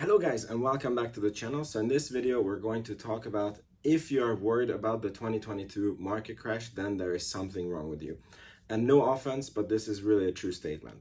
Hello guys and welcome back to the channel. So in this video we're going to talk about if you are worried about the 2022 market crash, then there is something wrong with you. And no offense, but this is really a true statement.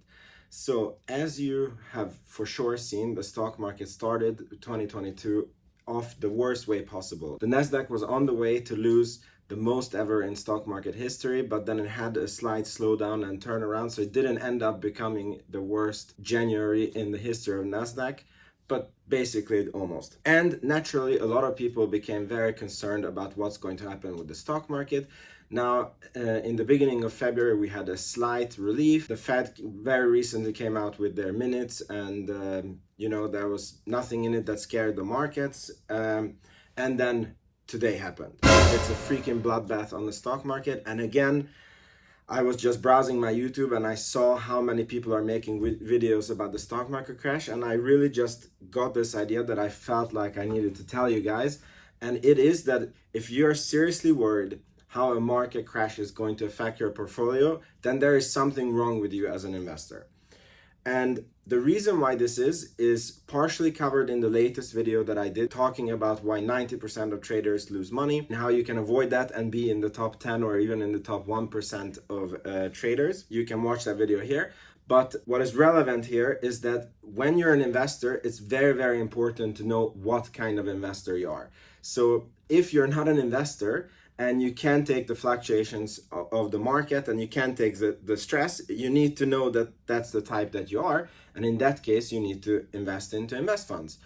So as you have for sure seen, the stock market started 2022 off the worst way possible. The Nasdaq was on the way to lose the most ever in stock market history, but then it had a slight slowdown and turnaround, so it didn't end up becoming the worst January in the history of Nasdaq, but basically almost. And naturally, a lot of people became very concerned about what's going to happen with the stock market. Now, in the beginning of February, we had a slight relief. The Fed very recently came out with their minutes, and there was nothing in it that scared the markets. And then today happened. It's a freaking bloodbath on the stock market. And again, I was just browsing my YouTube and I saw how many people are making videos about the stock market crash, and I really just got this idea that I felt like I needed to tell you guys. And it is that if you're seriously worried how a market crash is going to affect your portfolio, then there is something wrong with you as an investor. And the reason why this is partially covered in the latest video that I did, talking about why 90% of traders lose money and how you can avoid that and be in the top 10 or even in the top 1% of traders. You can watch that video here. But what is relevant here is that when you're an investor, it's very, very important to know what kind of investor you are. So if you're not an investor, and you can take the fluctuations of the market and you can take the stress, you need to know that that's the type that you are. And in that case, you need to invest into invest funds.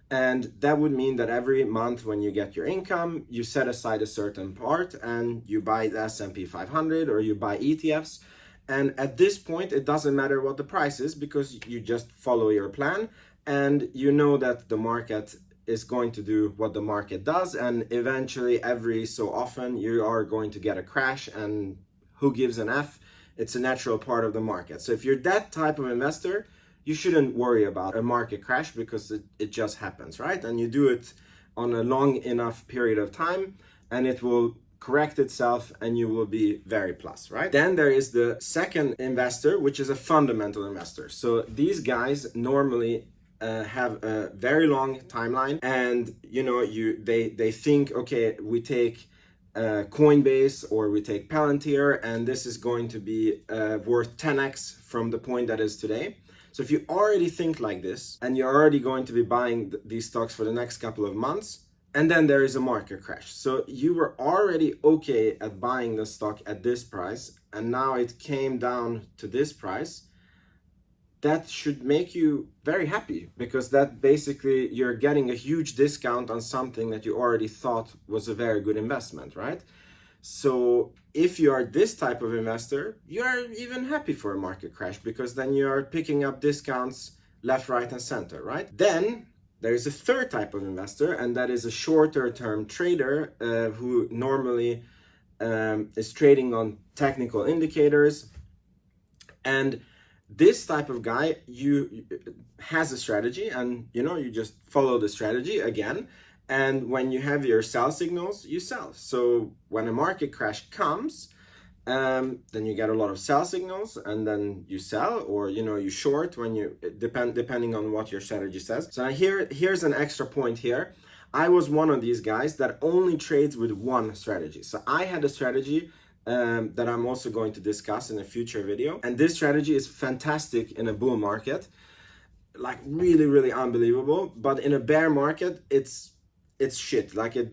And that would mean that every month when you get your income, you set aside a certain part and you buy the S&P 500 or you buy ETFs. And at this point, it doesn't matter what the price is because you just follow your plan and you know that the market is going to do what the market does, and eventually every so often you are going to get a crash, and who gives an F? It's a natural part of the market. So if you're that type of investor, you shouldn't worry about a market crash because it just happens, right? And you do it on a long enough period of time and it will correct itself and you will be very plus, right? Then there is the second investor, which is a fundamental investor. So these guys normally have a very long timeline, and they think, okay, we take Coinbase or we take Palantir and this is going to be worth 10x from the point that is today. So if you already think like this and you're already going to be buying these stocks for the next couple of months, and then there is a market crash, so you were already okay at buying the stock at this price and now it came down to this price, that should make you very happy, because that basically you're getting a huge discount on something that you already thought was a very good investment, right? So if you are this type of investor, you're even happy for a market crash because then you are picking up discounts left, right, and center, right? Then there is a third type of investor, and that is a shorter term trader who normally is trading on technical indicators. And this type of guy has a strategy, and you just follow the strategy again, and when you have your sell signals, you sell. So when a market crash comes, then you get a lot of sell signals and then you sell, or you short when you depending on what your strategy says. So here's an extra point here. I was one of these guys that only trades with one strategy. So I had a strategy that I'm also going to discuss in a future video. And this strategy is fantastic in a bull market, like really, really unbelievable. But in a bear market, it's shit. Like it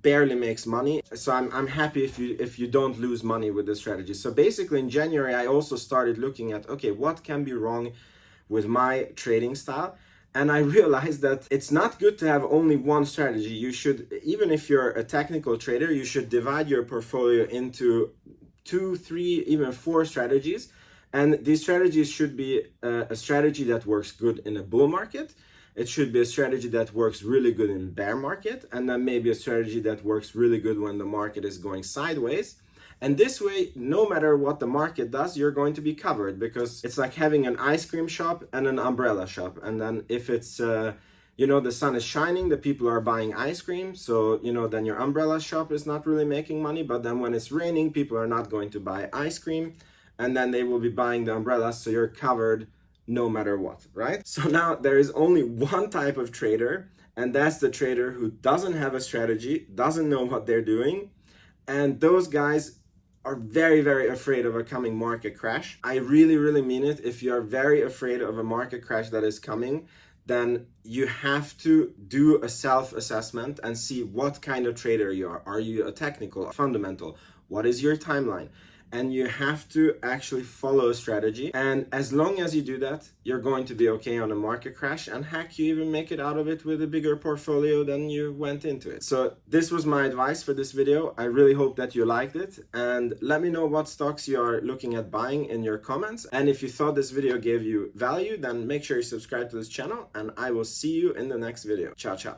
barely makes money. So I'm happy if you don't lose money with this strategy. So basically in January, I also started looking at, okay, what can be wrong with my trading style? And I realized that it's not good to have only one strategy. You should, even if you're a technical trader, you should divide your portfolio into 2, 3, even 4 strategies. And these strategies should be a strategy that works good in a bull market. It should be a strategy that works really good in bear market. And then maybe a strategy that works really good when the market is going sideways. And this way, no matter what the market does, you're going to be covered, because it's like having an ice cream shop and an umbrella shop. And then if it's, the sun is shining, the people are buying ice cream. So, then your umbrella shop is not really making money. But then when it's raining, people are not going to buy ice cream. And then they will be buying the umbrellas. So you're covered no matter what, right? So now there is only one type of trader, and that's the trader who doesn't have a strategy, doesn't know what they're doing, and those guys are very, very afraid of a coming market crash. I really, really mean it. If you're very afraid of a market crash that is coming, then you have to do a self-assessment and see what kind of trader you are. Are you a technical, fundamental? What is your timeline? And you have to actually follow a strategy. And as long as you do that, you're going to be okay on a market crash, and heck, you even make it out of it with a bigger portfolio than you went into it. So this was my advice for this video. I really hope that you liked it, and let me know what stocks you are looking at buying in your comments. And if you thought this video gave you value, then make sure you subscribe to this channel, and I will see you in the next video. Ciao, ciao.